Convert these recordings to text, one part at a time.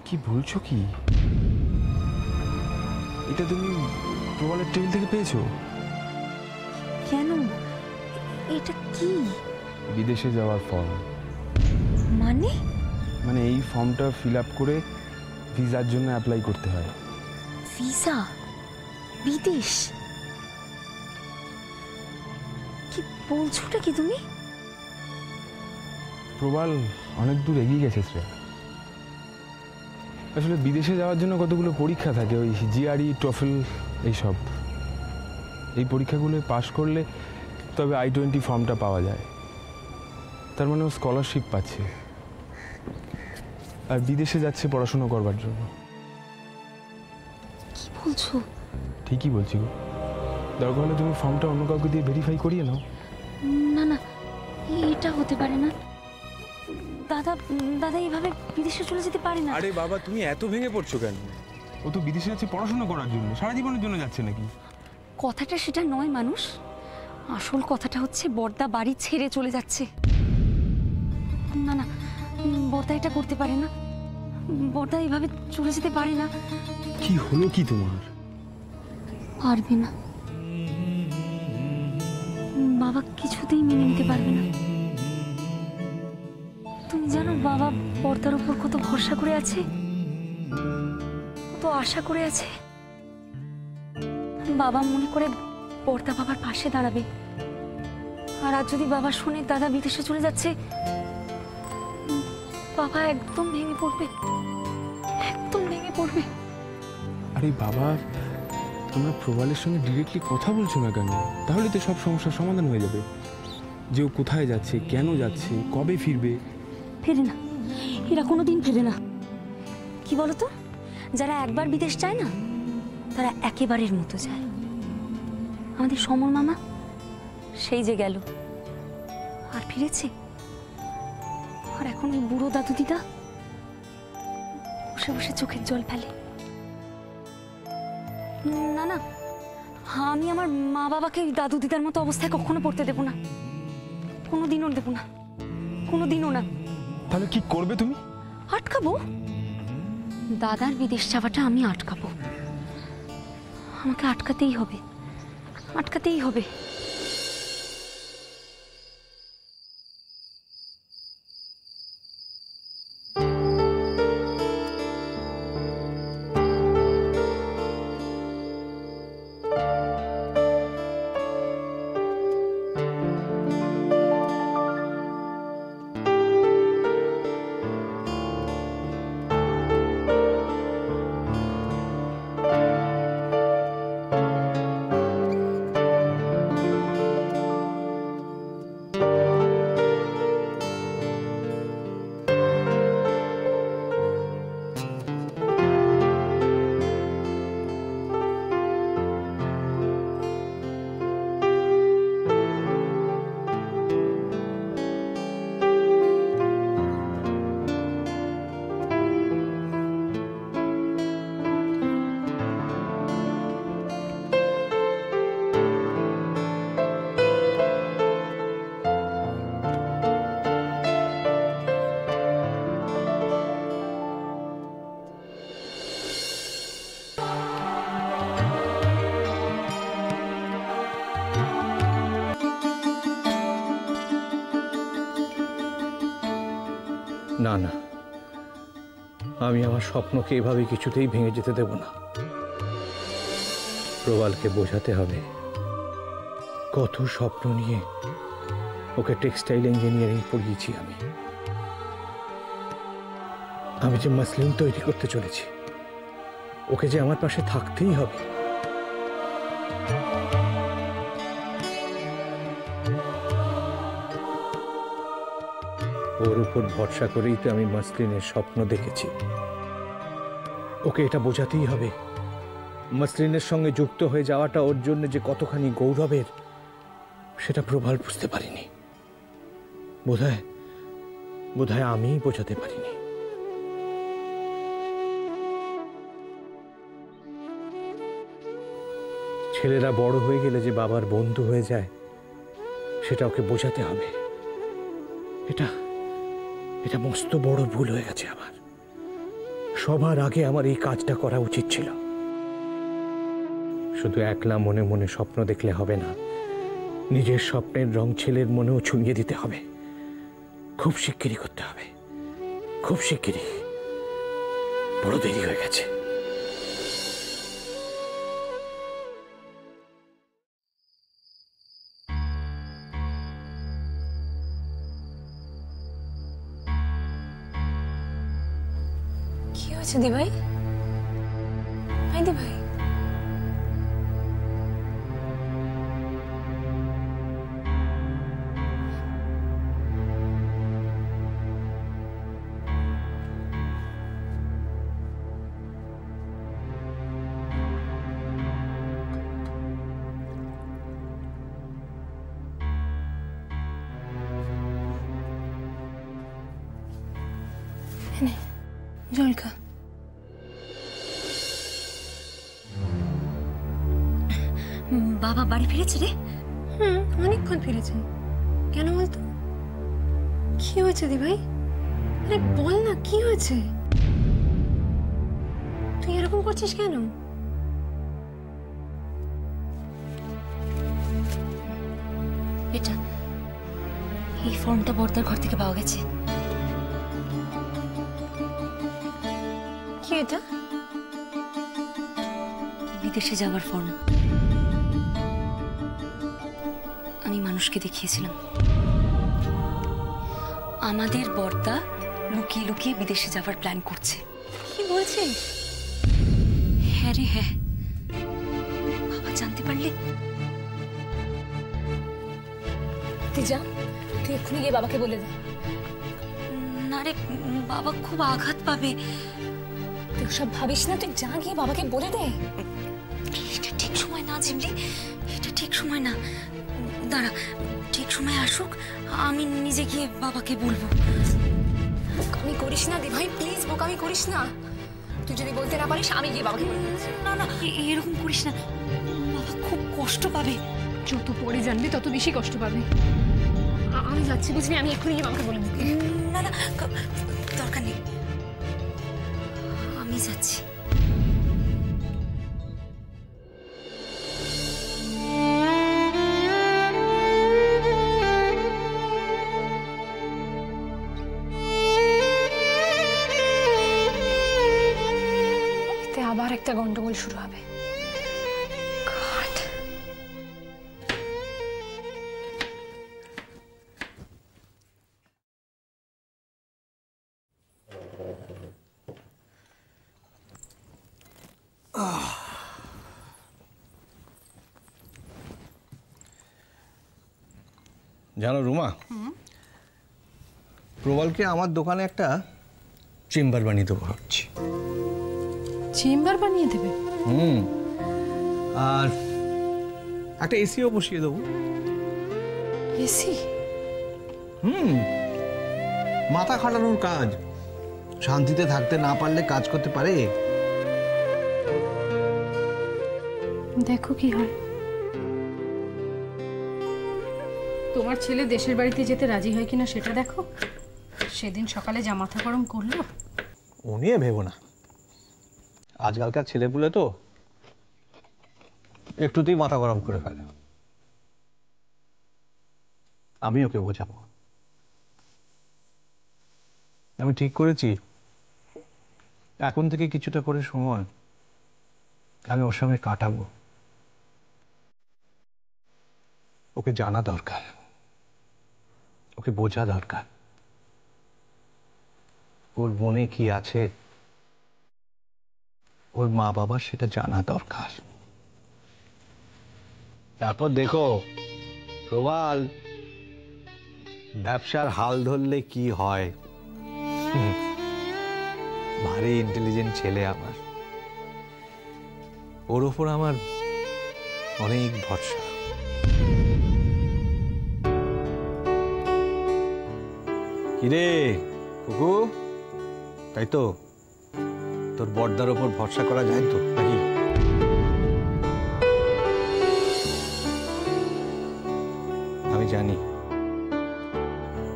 কি বলছো কি? এটা তুমি প্রবালের টেবিল থেকে পেয়েছো? কেন? এটা কি? বিদেশে যাওয়ার ফর্ম। মানে? মানে এই ফর্মটা ফিল আপ করে ভিসার জন্য অ্যাপ্লাই করতে হয়। ভিসা? বিদেশ? কি বলছোটা কি তুমি? প্রবাল অনেক দূর এগিয়ে গেছে শ্রেয়া। আসলে বিদেশে যাওয়ার জন্য কতগুলো পরীক্ষা থাকে, ওই জিআরই, টফেল, এইসব। এই পরীক্ষাগুলো পাশ করলে তবে I-20 ফর্মটা পাওয়া যায়। তার মানে ও স্কলারশিপ পাচ্ছে আর বিদেশে যাচ্ছে পড়াশোনা করবার জন্য। কি বলছো? ঠিকই বলছি গো। দরকার হলে তুমি ফর্মটা অন্য কাউকে দিয়ে ভেরিফাই করিয়ে নাও। না না, এটা হতে পারে না। দাদা দাদা এইভাবে বিদেশে চলে যেতে পারে না। আরে বাবা, তুমি এত ভেঙে পড়ছো কেন? ও তো বিদেশে যাচ্ছে পড়াশোনা করার জন্য, সারা জীবনের জন্য যাচ্ছে নাকি? কথাটা সেটা নয় মানুষ, আসল কথাটা হচ্ছে বর্দা বাড়ি ছেড়ে চলে যাচ্ছে। না না, বর্দা এটা করতে পারে না। বর্দা এইভাবে চলে যেতে পারে না। কি হলো কি তোমার? পারবে না, বাবা কিছুতেই মেনে নিতে পারবে না। তুমি জানো বাবা বর্দার উপর কত ভরসা করে আছে, কত আশা করে আছে। বাবা মনে করে বর্দা বাবার পাশে দাঁড়াবে। আর আজ যদি বাবা শুনে দাদা বিদেশে চলে যাচ্ছে, বাবা একদম ভেঙে পড়বে, একদম ভেঙে পড়বে। আরে বাবা, তোমরা প্রবালের সঙ্গে ডিরেক্টলি কথা বলছো না কেন? তাহলে তো সব সমস্যার সমাধান হয়ে যাবে। যে ও কোথায় যাচ্ছে, কেন যাচ্ছে, কবে ফিরবে। ফেরে না, এরা কোনোদিন ফেরে না। কি বলতো, যারা একবার বিদেশ যায় না তারা একেবারের মতো যায়। আমাদের সমর মামা সেই যে গেল আর ফিরেছে, আর এখন ওই বুড়ো দাদু দিদা বসে বসে চোখের জল ফেলে। না না, আমি আমার মা বাবাকে দাদু দিদার মতো অবস্থায় কখনো পড়তে দেবো না, কোনোদিনও দেবো না, কোনোদিনও না। তাহলে কি করবে তুমি? আটকাবো, দাদার বিদেশ যাওয়াটা আমি আটকাবো। আমাকে আটকাতেই হবে, আটকাতেই হবে। না না, আমি আমার স্বপ্নকে এভাবে কিছুতেই ভেঙে যেতে দেব না। প্রবালকে বোঝাতে হবে কত স্বপ্ন নিয়ে ওকে টেক্সটাইল ইঞ্জিনিয়ারিং পড়িয়েছি আমি। আমি যে মাসলিন তৈরি করতে চলেছি, ওকে যে আমার পাশে থাকতেই হবে। ওর উপর ভরসা করেই তো আমি মাসলিনের স্বপ্ন দেখেছি। ওকে এটা বোঝাতেই হবে মাসলিনের সঙ্গে যুক্ত হয়ে যাওয়াটা ওর জন্য যে কতখানি গৌরবের, সেটা প্রবাল বুঝতে পারিনি। বোধহয় আমিই বোঝাতে পারিনি। ছেলেরা বড় হয়ে গেলে যে বাবার বন্ধু হয়ে যায়, সেটা ওকে বোঝাতে হবে। এটা মস্ত বড় ভুল হয়ে গেছে আমার, সবার আগে আমার এই কাজটা করা উচিত ছিল। শুধু একলা মনে মনে স্বপ্ন দেখলে হবে না, নিজের স্বপ্নের রং ছেলের মনেও ছুঁয়ে দিতে হবে। খুব শিগগিরই করতে হবে, খুব শিগগিরই। বড় দেরি হয়ে গেছে। কি হয়েছে দিভাই? দিভাই, জল খা। বাবা বাড়ি ফিরেছে রে? অনেকক্ষণ ফিরেছে। কেন বলতো? কি হয়েছে দিভাই? আরে বল না, কি হয়েছে? তুই এরকম করছিস কেন? এটা এই ফর্মটা বর্দার ঘর থেকে পাওয়া গেছে। কি এটা? বিদেশে যাওয়ার ফর্ম। আমি মানুষকে দেখিয়েছিলাম আমাদের বর্দা লুকিয়ে লুকিয়ে বিদেশে যাওয়ার প্ল্যান করছে। কি বলছিস? হ্যাঁ রে হ্যাঁ, বাবা জানতে পারলে? তুই যা, তুই এক্ষুনি গিয়ে বাবাকে বলে দে। না রে, বাবা খুব আঘাত পাবে। তুই সব ভাবিস না, তুই যা গিয়ে বাবাকে বলে দে। এটা ঠিক সময় না ঝিমলি, এটা ঠিক সময় না। দাঁড়া, ঠিক সময় আসুক, আমি নিজে গিয়ে বাবাকে বলবো। বোকামি করিস না দিভাই, প্লিজ বোকামি করিস না। তুই যদি বলতে না পারিস, আমি গিয়ে বাবাকে বলে দিচ্ছি। না না, এরকম করিস না, বাবা খুব কষ্ট পাবে। যত পরে জানবি তত বেশি কষ্ট পাবে। আমি যাচ্ছি বুঝলি, আমি এক্ষুনি গিয়ে বাবাকে বলে দিচ্ছি। না না, দরকার নেই, আমি যাচ্ছি। এতে আবার একটা গন্ডগোল শুরু হবে। জানো রুমা, প্রবালকে আমার দোকানে একটা চেম্বার বানিয়ে দেবো ভাবছি। চেম্বার বানিয়ে দেবে? আর একটা এসিও বসিয়ে দেবো। এসি? মাথা খাটানোর কাজ। শান্তিতে থাকতে না পারলে কাজ করতে পারে। দেখো কি হয়। তোমার ছেলে দেশের বাড়িতে যেতে রাজি হয় কিনা সেটা দেখো। সেদিন সকালে যা মাথা গরম করলো। ও নিয়ে ভেবো না, আজকালকার ছেলেপুলে তো একটুতেই মাথা গরম করে ফেলে। আমি ওকে বোঝাবো। আমি ঠিক করেছি, এখন থেকে কিছুটা করে সময় আমি ওর সঙ্গে কাটাবো। ওকে জানা দরকার, ওকে বোঝা দরকার, ওর মনে কি আছে, ওর মা বাবা সেটা জানা দরকার। তারপর দেখো প্রবাল ব্যবসার হাল ধরলে কি হয়। ভারী ইন্টেলিজেন্ট ছেলে আমার, ওর ওপর আমার অনেক ভরসা। কিরে কুকু, তাই তো তোর বড়দার ওপর ভরসা করা যায় তো নাকি? আমি জানি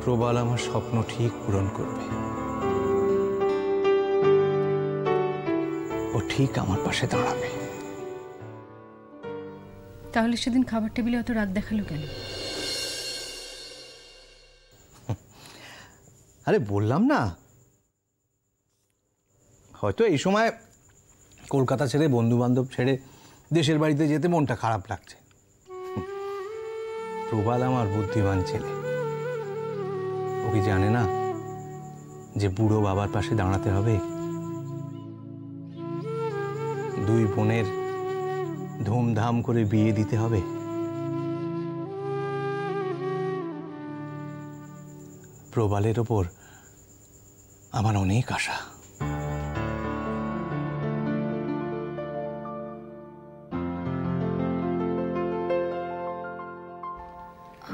প্রবাল আমার স্বপ্ন ঠিক পূরণ করবে। ঠিক আমার পাশে দাঁড়াবে। তাহলে সেদিন খাবার টেবিলে অত রাগ দেখালো কেন? আরে বললাম না, হয়তো এই সময় কলকাতা ছেড়ে, বন্ধু বান্ধব ছেড়ে দেশের বাড়িতে যেতে মনটা খারাপ লাগছে। প্রবাল আমার বুদ্ধিমান ছেলে, ও কি জানে না যে বুড়ো বাবার পাশে দাঁড়াতে হবে? দুই বোনের ধুমধাম করে বিয়ে দিতে হবে। প্রবালের ওপর আমার অনেক আশা।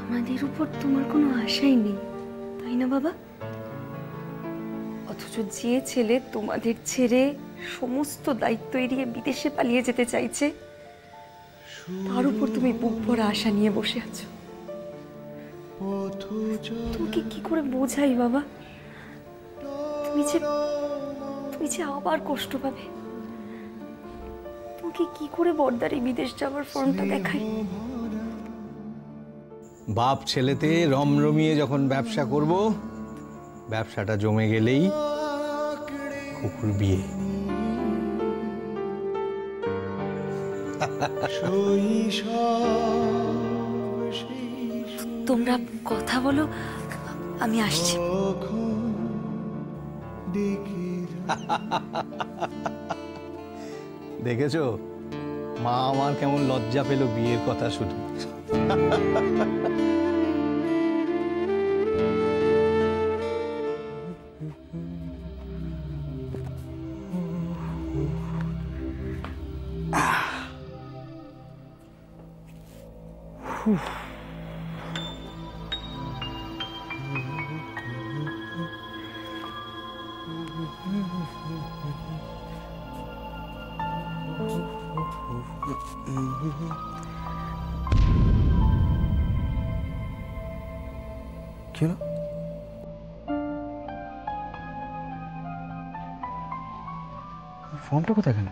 আমাদের উপর তোমার কোনো আশাই নেই, তাই না বাবা? অথচ যে ছেলে তোমাদের ছেড়ে সমস্ত দায়িত্ব এড়িয়ে বিদেশে পালিয়ে যেতে চাইছে, তার উপর তুমি বুক ভরা আশা নিয়ে বসে আছো। তোমাকে কি করে বোঝাই বাবা? তুমি যে আবার কষ্ট পাবে। তোমাকে কি করে বর্দার এই বিদেশ যাওয়ার ফর্মটা দেখাই? বাপ ছেলেতে রমরমিয়ে যখন ব্যবসা করব, ব্যবসাটা জমে গেলেই কুকুর বিয়ে। তোমরা কথা বলো, আমি আসছি। দেখেছো মা আমার কেমন লজ্জা পেল বিয়ের কথা শুনে। কি হলো? ফর্মটা কোথায় গেল?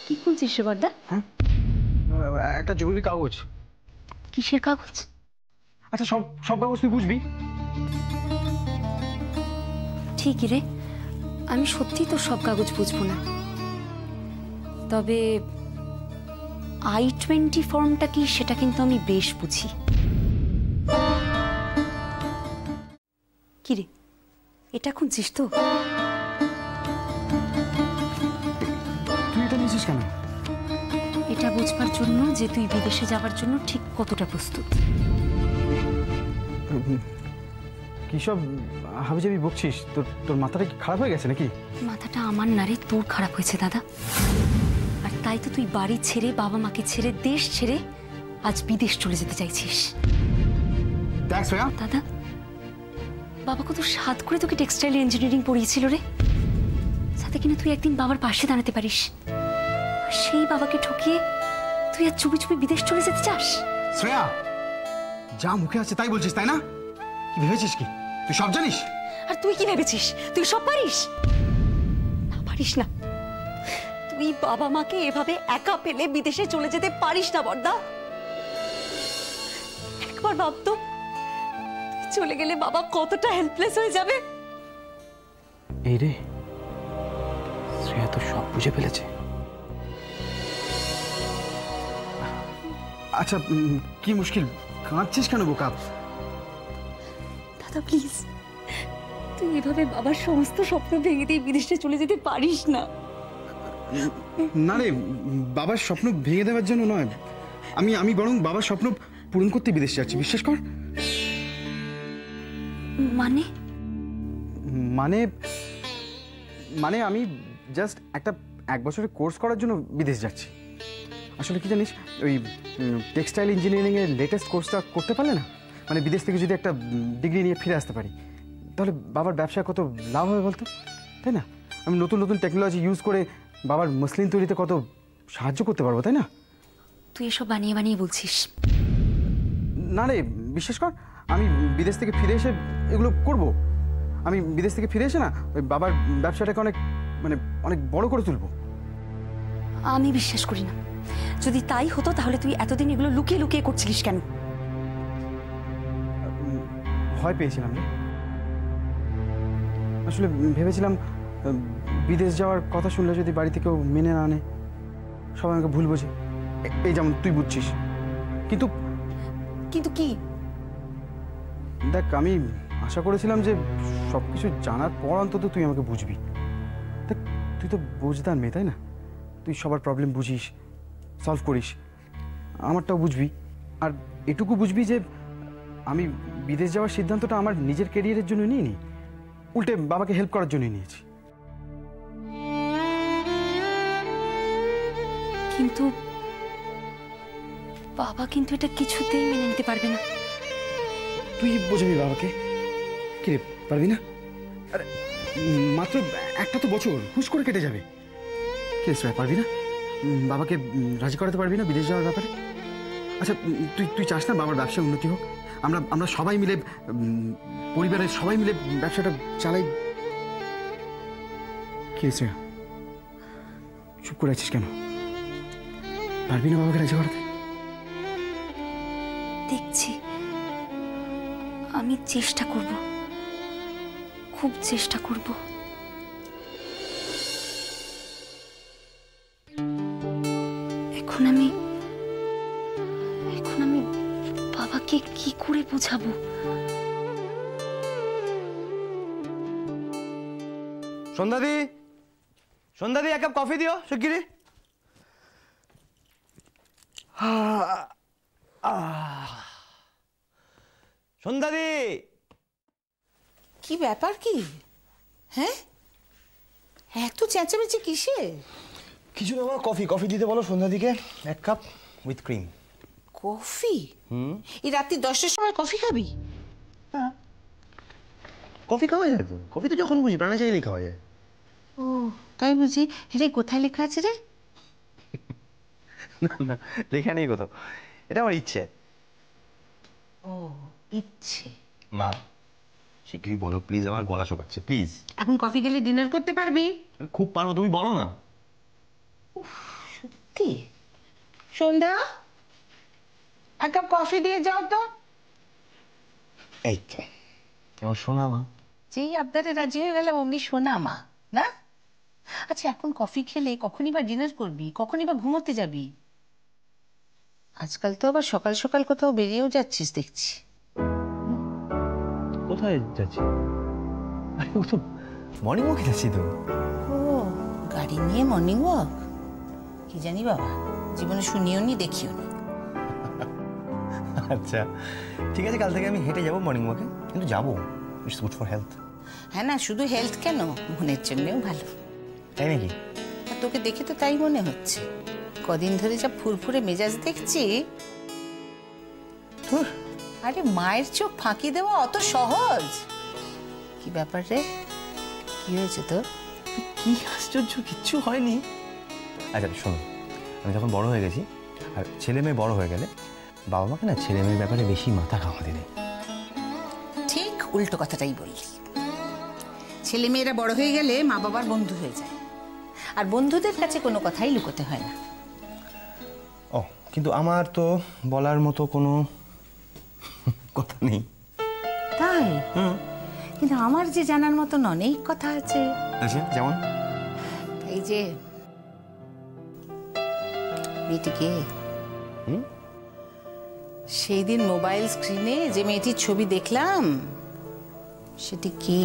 কি খুঁজছিস রে বর্দা? একটা জরুরি কাগজ। কিসের কাগজ? আচ্ছা, সব সব কাগজ তুই বুঝবি। ঠিকই রে, আমি সত্যিই তো সব কাগজ বুঝবো না, তবে I-20 ফর্মটা কি সেটা কিন্তু আমি বেশ বুঝি। কি রে, এটা খুঁজছিস তো? তুই এটা নিয়েছিস কেন? এটা বুঝবার জন্য যে তুই বিদেশে যাওয়ার জন্য ঠিক কতটা প্রস্তুত। কি সব হাবিজাবি বকছিস? তোর মাথাটা কি খারাপ হয়ে গেছে নাকি? মাথাটা আমার না রে, তোর খারাপ হয়েছে দাদা। আর তাই তো তুই বাড়ি ছেড়ে, বাবা মাকে ছেড়ে, দেশ ছেড়ে আজ বিদেশ চলে যেতে চাইছিস। দেখ শ্রেয়া, দাদা, বাবা কত সাধ করে তোকে টেক্সটাইল ইঞ্জিনিয়ারিং পড়িয়েছিল রে, সাথে কিনা তুই একদিন বাবার পাশে দাঁড়াতে পারিস। আর সেই বাবাকে ঠকিয়ে তুই আর চুপি চুপি বিদেশ চলে যেতে চাস? শ্রেয়া, যা মুখে আছে তাই বলছিস, তাই না? কি ভেবেছিস কি তুই সব জানিস? আর তুই কি ভেবেছিস তুই সব পারিস? না, পারিস না। তুই বাবা মাকে এভাবে একা পেলে বিদেশে চলে যেতে পারিস না বর্দা। একবার ভাব তো, তুই চলে গেলে বাবা কতটা হেল্পলেস হয়ে যাবে। এই রে, শ্রেয়া তো সব বুঝে ফেলেছে। আচ্ছা, কি মুশকিল? কাঁদছিস কেন বোকা? দাদা প্লিজ, তুই এভাবে বাবার সমস্ত স্বপ্ন ভেঙে দিয়ে বিদেশে চলে যেতে পারিস না। না রে, বাবার স্বপ্ন ভেঙে দেওয়ার জন্য নয়, আমি বরং বাবার স্বপ্ন পূরণ করতে বিদেশে যাচ্ছি, বিশ্বাস কর। মানে? মানে মানে আমি জাস্ট এক বছরের কোর্স করার জন্য বিদেশ যাচ্ছি। আসলে কি জানিস, ওই টেক্সটাইল ইঞ্জিনিয়ারিংয়ের লেটেস্ট কোর্সটা করতে পারলে না, মানে বিদেশ থেকে যদি একটা ডিগ্রি নিয়ে ফিরে আসতে পারি, তাহলে বাবার ব্যবসায় কত লাভ হবে বলতো, তাই না? আমি নতুন নতুন টেকনোলজি ইউজ করে বাবার মসলিন তৈরিতে কত সাহায্য করতে পারবো, তাই না? তুই এসব বানিয়ে বানিয়ে বলছিস। না রে, বিশ্বাস কর, আমি বিদেশ থেকে ফিরে এসে এগুলো করব। আমি বিদেশ থেকে ফিরে এসে না ওই বাবার ব্যবসাটাকে অনেক বড় করে তুলবো। আমি বিশ্বাস করি না। যদি তাই হতো তাহলে তুই এতদিন এগুলো লুকিয়ে লুকিয়ে করছিলিস কেন? ভয় পেয়েছিলাম রে। আসলে ভেবেছিলাম বিদেশ যাওয়ার কথা শুনলে যদি বাড়ি থেকেও মেনে না আনে, সবাই আমাকে ভুল বোঝে, এই যেমন তুই বুঝছিস। কিন্তু কিন্তু কি? দেখ, আমি আশা করেছিলাম যে সব কিছু জানার পর অন্তত তুই আমাকে বুঝবি। দেখ, তুই তো বুঝদার মেয়ে, তাই না? তুই সবার প্রবলেম বুঝিস, সলভ করিস, আমারটাও বুঝবি। আর এটুকু বুঝবি যে আমি বিদেশ যাওয়ার সিদ্ধান্তটা আমার নিজের ক্যারিয়ারের জন্য নিইনি, উল্টে বাবাকে হেল্প করার জন্যই নিয়েছি। কিন্তু বাবা কিন্তু এটা কিছুতেই মেনে নিতে পারবে না। তুই বোঝাবি বাবাকে? কি রে, পারবি না? আরে মাত্র একটা তো বছর হুশ করে কেটে যাবে। কি রে, পারবি না? বাবাকে রাজি করাতে পারবি না বিদেশ যাওয়ার ব্যাপারে? আচ্ছা, তুই চাস না বাবার ব্যবসায় উন্নতি হোক? আমরা সবাই মিলে, পরিবারের সবাই মিলে ব্যবসাটা চালাই। কি রে, চুপ করে আছিস কেন? পারবি না বাবাকে রাজি করাতে? দেখছি, আমি চেষ্টা করব, খুব চেষ্টা করব। এখন আমি বাবাকে কি করে বোঝাবো? সন্ধ্যাদি, সন্ধ্যাদি, এক কাপ কফি দিও শিগগিরি। সন্ধ্যাদি, কি ব্যাপার কি? হ্যাঁ, এত চেঁচামেচি কিসে? কিছু না, কফি কফি দিতে বলো সন্ধ্যাদিকে, এক কাপ উইথ ক্রিম। কফি? এই রাত্রি 10টার সময় কফি খাবি? কফি খাওয়া যায় তো, কফি তো যখন বুঝি প্রাণে চাইলেই খাওয়া যায়। ও তাই বুঝি। রে, কোথায় লেখা আছে রে? না, লেখা নেই কোথাও, এটা আমার ইচ্ছে। ও, ইচ্ছে। মা শিগগিরই বলো প্লিজ, আমার গলা শোকাচ্ছে, প্লিজ। এখন কফি খেলে ডিনার করতে পারবি? খুব পারো, তুমি বলো না। সত্যি? সন্ধ্যা, এক কাপ কফি দিয়ে যাও তো। এই তো আমার শোনা মা। যেই আবদারে রাজি হয়ে গেলাম অমনি শোনা মা, না? আচ্ছা, এখন কফি খেলে কখনই বা ডিনার করবি, কখনই বা ঘুমোতে যাবি? আজকাল তো আবার সকাল সকাল কোথাও বেরিয়েও যাচ্ছিস দেখছি। কোথায় যাচ্ছি? আরে ও তো মর্নিং ওয়াকে যাচ্ছি তো। ও, গাড়ি নিয়ে মর্নিং ওয়াক? কি জানি বাবা, জীবনে শুনিও নি দেখিও নি। আচ্ছা ঠিক আছে, কাল থেকে আমি হেঁটে যাবো মর্নিং ওয়াকে, কিন্তু যাবো, ইটস গুড ফর হেলথ। হ্যাঁ না, শুধু হেলথ কেন, মনের জন্যও ভালো। তাই নাকি? আর তোকে দেখে তো তাই মনে হচ্ছে। কদিন ধরে যা ফুরফুরে মেজাজ দেখছি। আরে মায়ের চোখ ফাঁকি দেওয়া অত সহজ? কি ব্যাপার রে, কি হয়েছে তোর? কি আশ্চর্য, কিচ্ছু হয়নি। আচ্ছা শোনো, আমি যখন বড় হয়ে গেছি আর ছেলে মেয়ে বড় হয়ে গেলে বাবা মাকে না ছেলে মেয়ের ব্যাপারে বেশি মাথা ঘামাতে নেই। ঠিক উল্টো কথাটাই বললি। ছেলে মেয়েরা বড় হয়ে গেলে মা বাবার বন্ধু হয়ে যায়, আর বন্ধুদের কাছে কোনো কথাই লুকোতে হয় না। ও, কিন্তু আমার তো বলার মতো কোনো কথা নেই। তাই? কিন্তু আমার যে জানার মতন অনেক কথা আছে। আচ্ছা, যেমন? এই যে মেয়েটিকে সেই দিন মোবাইল স্ক্রিনে যে মেয়েটির ছবি দেখলাম, সেটি কে?